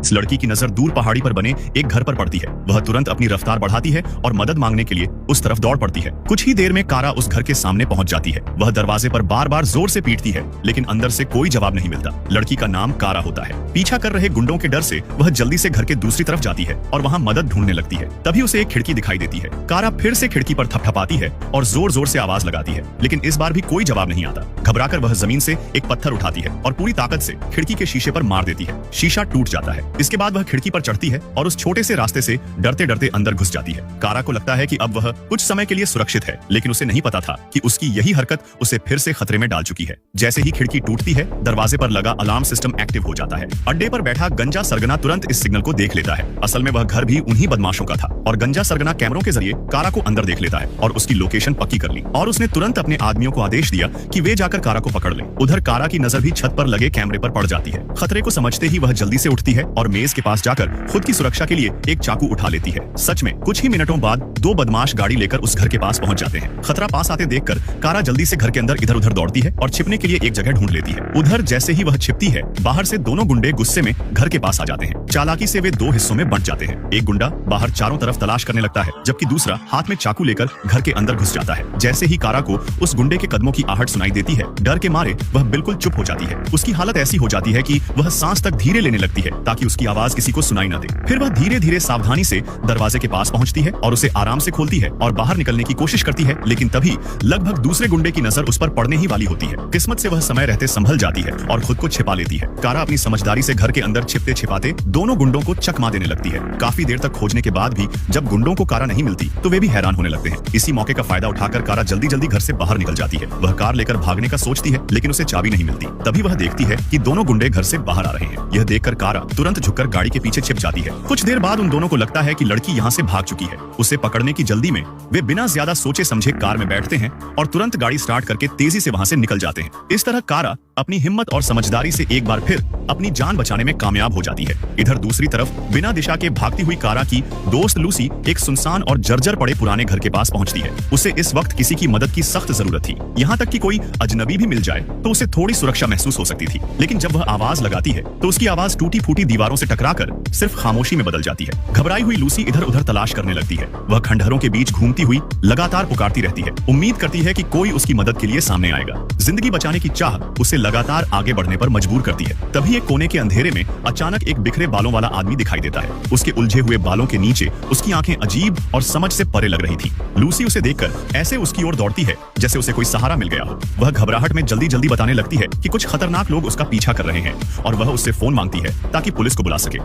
इस लड़की की नजर दूर पहाड़ी पर बने एक घर पर पड़ती है। वह तुरंत अपनी रफ्तार बढ़ाती है और मदद मांगने के लिए उस तरफ दौड़ पड़ती है। कुछ ही देर में कारा उस घर के सामने पहुंच जाती है। वह दरवाजे पर बार बार जोर से पीटती है, लेकिन अंदर से कोई जवाब नहीं मिलता। लड़की का नाम कारा होता है। पीछा कर रहे गुंडों के डर से वह जल्दी से घर के दूसरी तरफ जाती है और वहां मदद ढूंढने लगती है। तभी उसे एक खिड़की दिखाई देती है। कारा फिर से खिड़की पर थपथपाती है और जोर जोर से आवाज लगाती है, लेकिन इस बार भी कोई जवाब नहीं आता। घबराकर वह जमीन से एक पत्थर उठाती है और पूरी ताकत से खिड़की के शीशे पर मार देती है। शीशा टूट जाता है। इसके बाद वह खिड़की पर चढ़ती है और उस छोटे से रास्ते से डरते डरते अंदर घुस जाती है। कारा को लगता है कि अब वह कुछ समय के लिए सुरक्षित है, लेकिन उसे नहीं पता था कि उसकी यही हरकत उसे फिर से खतरे में डाल चुकी है। जैसे ही खिड़की टूटती है, दरवाजे पर लगा अलार्म सिस्टम एक्टिव हो जाता है। अड्डे पर बैठा गंजा सरगना तुरंत इस सिग्नल को देख लेता है। असल में वह घर भी उन्हीं बदमाशों का था और गंजा सरगना कैमरों के जरिए कारा को अंदर देख लेता है और उसकी लोकेशन पक्की कर ली। और उसने तुरंत अपने आदमियों को आदेश दिया कि वे जाकर कारा को पकड़ लें। उधर कारा की नजर भी छत पर लगे कैमरे पर पड़ जाती है। खतरे को समझते ही वह जल्दी से उठती है और मेज के पास जाकर खुद की सुरक्षा के लिए एक चाकू उठा लेती है। सच में कुछ ही मिनटों बाद दो बदमाश गाड़ी लेकर उस घर के पास पहुंच जाते हैं। खतरा पास आते देखकर कारा जल्दी से घर के अंदर इधर उधर दौड़ती है और छिपने के लिए एक जगह ढूंढ लेती है। उधर जैसे ही वह छिपती है, बाहर से दोनों गुंडे गुस्से में घर के पास आ जाते हैं। चालाकी से वे दो हिस्सों में बंट जाते हैं। एक गुंडा बाहर चारों तरफ तलाश करने लगता है, जबकि दूसरा हाथ में चाकू लेकर घर के अंदर घुस जाता है। जैसे ही कारा को उस गुंडे के कदमों की आहट सुनाई देती है, डर के मारे वह बिल्कुल चुप हो जाती है। उसकी हालत ऐसी हो जाती है कि वह सांस तक धीरे लेने लगती है ताकि उसकी आवाज किसी को सुनाई न दे। फिर वह धीरे धीरे सावधानी से दरवाजे के पास पहुंचती है और उसे आराम से खोलती है और बाहर निकलने की कोशिश करती है, लेकिन तभी लगभग दूसरे गुंडे की नजर उस पर पड़ने ही वाली होती है। किस्मत से वह समय रहते संभल जाती है और खुद को छिपा लेती है। कारा अपनी समझदारी से घर के अंदर छिपते छिपाते दोनों गुंडों को चकमा देने लगती है। काफी देर तक खोजने के बाद भी जब गुंडों को कारा नहीं मिलती तो वे भी हैरान होने लगते हैं। इसी मौके का फायदा उठाकर कारा जल्दी जल्दी घर से बाहर निकल जाती है। वह कार लेकर भागने का सोचती है, लेकिन उसे चाबी नहीं मिलती। तभी वह देखती है कि दोनों गुंडे घर से बाहर आ रहे हैं। यह देखकर कारा तुरंत झुककर गाड़ी के पीछे छिप जाती है। कुछ देर बाद उन दोनों को लगता है कि लड़की यहाँ से भाग चुकी है। उसे पकड़ने की जल्दी में वे बिना ज्यादा सोचे समझे कार में बैठते हैं और तुरंत गाड़ी स्टार्ट करके तेजी से वहां से निकल जाते हैं। इस तरह कारा अपनी हिम्मत और समझदारी से एक बार फिर अपनी जान बचाने में कामयाब हो जाती है। इधर दूसरी तरफ बिना दिशा के भागती हुई कारा की दोस्त लूसी एक सुनसान और जर्जर पड़े पुराने घर के पास पहुंचती है। उसे इस वक्त किसी की मदद की सख्त जरूरत थी। यहाँ तक कि कोई अजनबी भी मिल जाए तो उसे थोड़ी सुरक्षा महसूस हो सकती थी, लेकिन जब वह आवाज लगाती है तो उसकी आवाज टूटी फूटी दीवारों से टकराकर सिर्फ खामोशी में बदल जाती है। घबराई हुई लूसी इधर उधर तलाश करने लगती है। वह खंडहरों के बीच घूमती हुई लगातार पुकारती रहती है, उम्मीद करती है कि कोई उसकी मदद के लिए सामने आएगा। जिंदगी बचाने की चाह उसे लगातार आगे बढ़ने पर मजबूर करती है। तभी एक कोने के अंधेरे में अचानक एक बिखरे बालों वाला आदमी दिखाई देता है। उसके उलझे हुए बालों के नीचे उसकी आंखें अजीब और समझ से परे लग रही थी। लूसी उसे देखकर ऐसे उसकी ओर दौड़ती है जैसे उसे कोई सहारा मिल गया हो। वह घबराहट में जल्दी जल्दी बताने लगती है कि कुछ खतरनाक लोग उसका पीछा कर रहे हैं और वह उससे फोन मांगती है ताकि पुलिस को बुला सके।